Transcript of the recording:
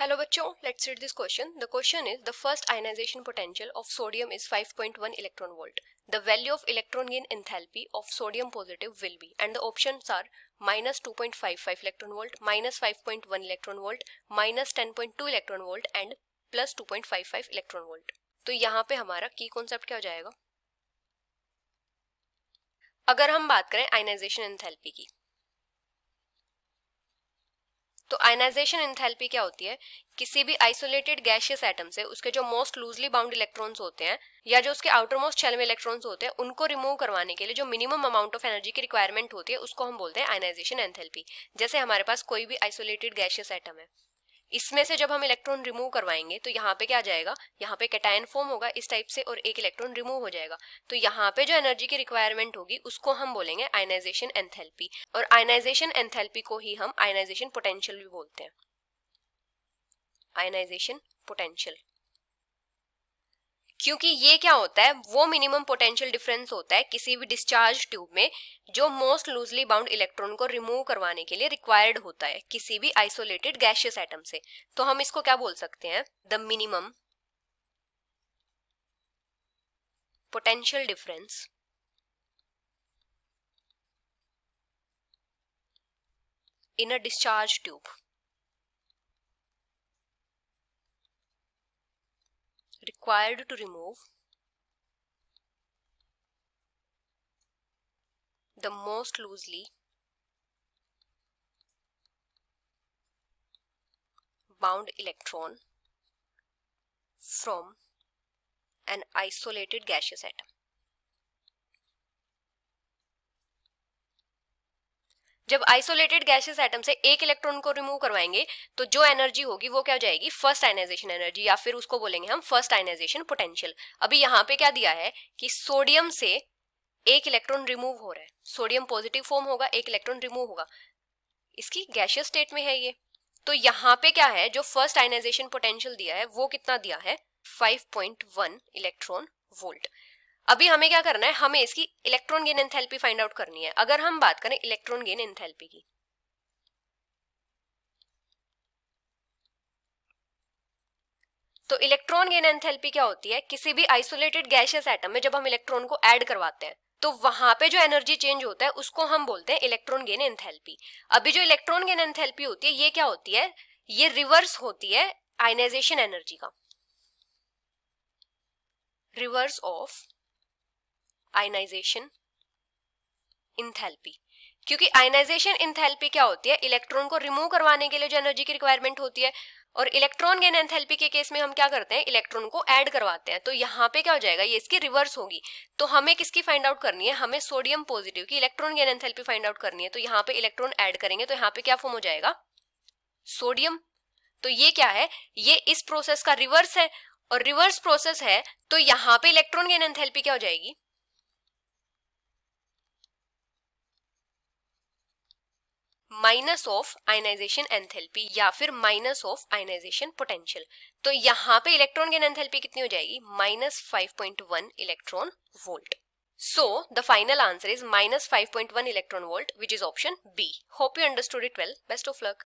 Hello बच्चों, let's read this question. The question is, the first ionization potential of sodium is 5.1 electron volt. The value of electron gain enthalpy of sodium positive will be, and the options are minus 2.55 electron volt, minus 5.1 electron volt, minus 10.2 electron volt and plus 2.55 electron volt. तो यहाँ पे हमारा की concept क्या हो जाएगा? अगर हम बात करें आयनाइजेशन एंथैल्पी की, तो आयनाइजेशन एंथैल्पी क्या होती है? किसी भी आइसोलेटेड गैसियस एटम से उसके जो मोस्ट लूजली बाउंड इलेक्ट्रॉन्स होते हैं या जो उसके आउटर मोस्ट शेल में इलेक्ट्रॉन्स होते हैं उनको रिमूव करवाने के लिए जो मिनिमम अमाउंट ऑफ एनर्जी की रिक्वायरमेंट होती है उसको हम बोलते हैं आयनाइजेशन एंथैल्पी। जैसे हमारे पास कोई भी आइसोलेटेड गैसियस एटम है, इसमें से जब हम इलेक्ट्रॉन रिमूव करवाएंगे तो यहाँ पे क्या आ जाएगा? यहाँ पे कैटायन फॉर्म होगा इस टाइप से और एक इलेक्ट्रॉन रिमूव हो जाएगा। तो यहाँ पे जो एनर्जी की रिक्वायरमेंट होगी उसको हम बोलेंगे आयनाइजेशन एंथैल्पी, और आयनाइजेशन एंथैल्पी को ही हम आयनाइजेशन पोटेंशियल भी बोलते हैं। आयनाइजेशन पोटेंशियल, क्योंकि ये क्या होता है, वो मिनिमम पोटेंशियल डिफरेंस होता है किसी भी डिस्चार्ज ट्यूब में जो मोस्ट लूजली बाउंड इलेक्ट्रॉन को रिमूव करवाने के लिए रिक्वायर्ड होता है किसी भी आइसोलेटेड गैसियस एटम से। तो हम इसको क्या बोल सकते हैं? The minimum potential difference in a discharge tube required to remove the most loosely bound electron from an isolated gaseous atom. जब आइसोलेटेड गैसियस एटम से एक इलेक्ट्रॉन को रिमूव करवाएंगे तो जो एनर्जी होगी वो क्या हो जाएगी? फर्स्ट आयनाइजेशन एनर्जी, या फिर उसको बोलेंगे हम फर्स्ट आयनाइजेशन पोटेंशियल। अभी यहाँ पे क्या दिया है कि सोडियम से एक इलेक्ट्रॉन रिमूव हो रहा है, सोडियम पॉजिटिव फॉर्म होगा, एक इलेक्ट्रॉन रिमूव होगा, इसकी गैसियस स्टेट में है ये। तो यहाँ पे क्या है, जो फर्स्ट आयनाइजेशन पोटेंशियल दिया है वो कितना दिया है? 5.1 इलेक्ट्रॉन वोल्ट। अभी हमें क्या करना है? हमें इसकी electron gain enthalpy find out करनी है। अगर हम बात करें इलेक्ट्रॉन गेन एंथैल्पी की, तो इलेक्ट्रॉन गेन एंथैल्पी क्या होती है? किसी भी आइसोलेटेड गैसियस एटम में जब हम इलेक्ट्रॉन को ऐड करवाते हैं तो वहां पे जो एनर्जी चेंज होता है उसको हम बोलते हैं इलेक्ट्रॉन गेन एंथैल्पी। अभी जो इलेक्ट्रॉन गेन एंथैल्पी होती है ये क्या होती है? ये रिवर्स होती है आयनाइजेशन एनर्जी का, रिवर्स ऑफ आयनाइजेशन इंथैल्पी। क्योंकि आयनाइजेशन इंथैल्पी क्या होती है? इलेक्ट्रॉन को रिमूव करवाने के लिए जो एनर्जी की रिक्वायरमेंट होती है, और इलेक्ट्रॉन गेन एंथैल्पी के केस में हम क्या करते हैं? इलेक्ट्रॉन को ऐड करवाते हैं। तो यहाँ पे क्या हो जाएगा? ये इसकी रिवर्स होगी। तो हमें किसकी फाइंड आउट करनी है? हमें सोडियम पॉजिटिव की electron gain enthalpy find out करनी है। तो यहाँ पे इलेक्ट्रॉन ऐड करेंगे तो यहाँ पे क्या फॉर्म हो जाएगा? सोडियम। तो ये क्या है? ये इस प्रोसेस का रिवर्स है, और रिवर्स प्रोसेस है तो यहाँ पे इलेक्ट्रॉन गेन एंथैल्पी क्या हो जाएगी? माइनस ऑफ आयनाइजेशन एंथैल्पी या फिर माइनस ऑफ आयनाइजेशन पोटेंशियल। तो यहाँ पे इलेक्ट्रॉन गेन एंथैल्पी कितनी हो जाएगी? Minus 5.1 electron volt. So the final answer is minus 5.1 electron volt, which is option B. Hope you understood it well. Best of luck.